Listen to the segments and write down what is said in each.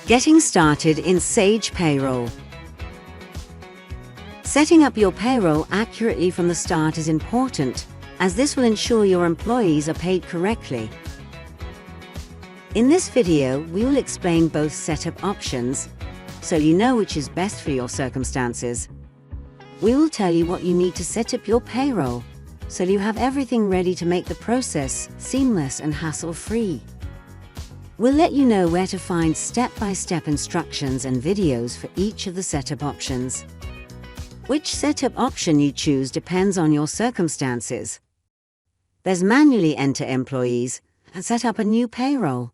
Getting started in Sage Payroll. Setting up your payroll accurately from the start is important, as this will ensure your employees are paid correctly. In this video, we will explain both setup options, so you know which is best for your circumstances. We will tell you what you need to set up your payroll, so you have everything ready to make the process seamless and hassle-free. We'll let you know where to find step-by-step instructions and videos for each of the setup options. Which setup option you choose depends on your circumstances. There's manually enter employees and set up a new payroll.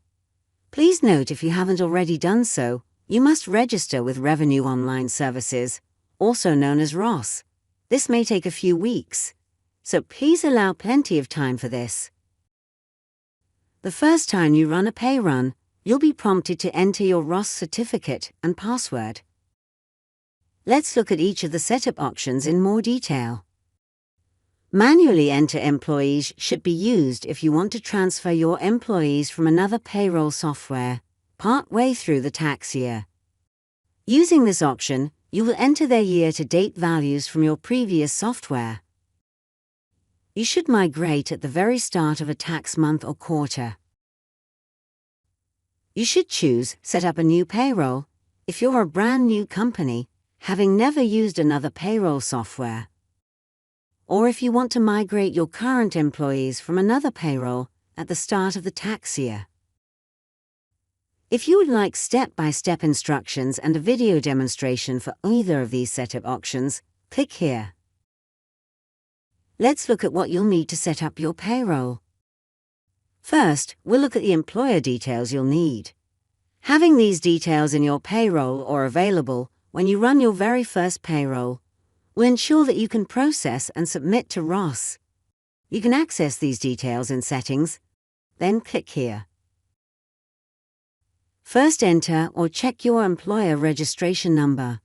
Please note, if you haven't already done so, you must register with Revenue Online Services, also known as ROS. This may take a few weeks, so please allow plenty of time for this. The first time you run a pay run, you'll be prompted to enter your ROS certificate and password. Let's look at each of the setup options in more detail. Manually enter employees should be used if you want to transfer your employees from another payroll software partway through the tax year. Using this option, you will enter their year-to-date values from your previous software. You should migrate at the very start of a tax month or quarter. You should choose Set up a new payroll if you're a brand new company, having never used another payroll software, or if you want to migrate your current employees from another payroll at the start of the tax year. If you would like step-by-step instructions and a video demonstration for either of these setup options, click here. Let's look at what you'll need to set up your payroll. First, we'll look at the employer details you'll need. Having these details in your payroll or available when you run your very first payroll will ensure that you can process and submit to ROS. You can access these details in Settings, then click here. First, enter or check your employer registration number.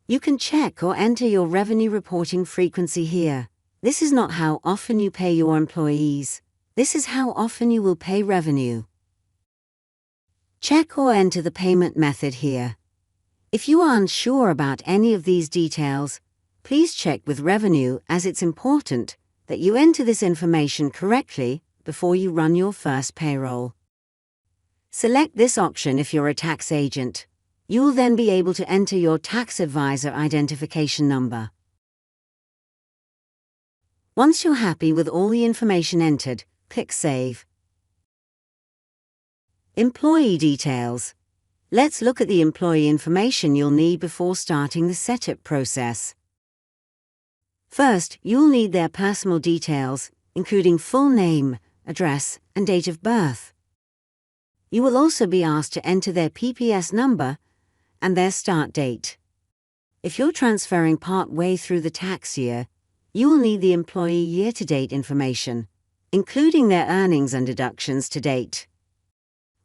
You can check or enter your revenue reporting frequency here. This is not how often you pay your employees. This is how often you will pay revenue. Check or enter the payment method here. If you are unsure about any of these details, please check with Revenue, as it's important that you enter this information correctly before you run your first payroll. Select this option if you're a tax agent. You will then be able to enter your tax advisor identification number. Once you're happy with all the information entered, click Save. Employee details. Let's look at the employee information you'll need before starting the setup process. First, you'll need their personal details, including full name, address, and date of birth. You will also be asked to enter their PPS number and their start date. If you're transferring part way through the tax year, you will need the employee year-to-date information, including their earnings and deductions to date.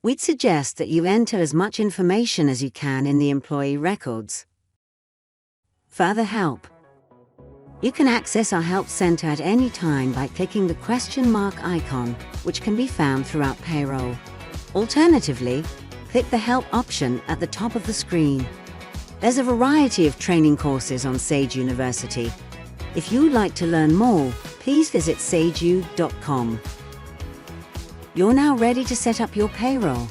We'd suggest that you enter as much information as you can in the employee records. Further help. You can access our Help Center at any time by clicking the question mark icon, which can be found throughout payroll. Alternatively, click the Help option at the top of the screen. There's a variety of training courses on Sage University. If you'd like to learn more, please visit sageu.com. You're now ready to set up your payroll.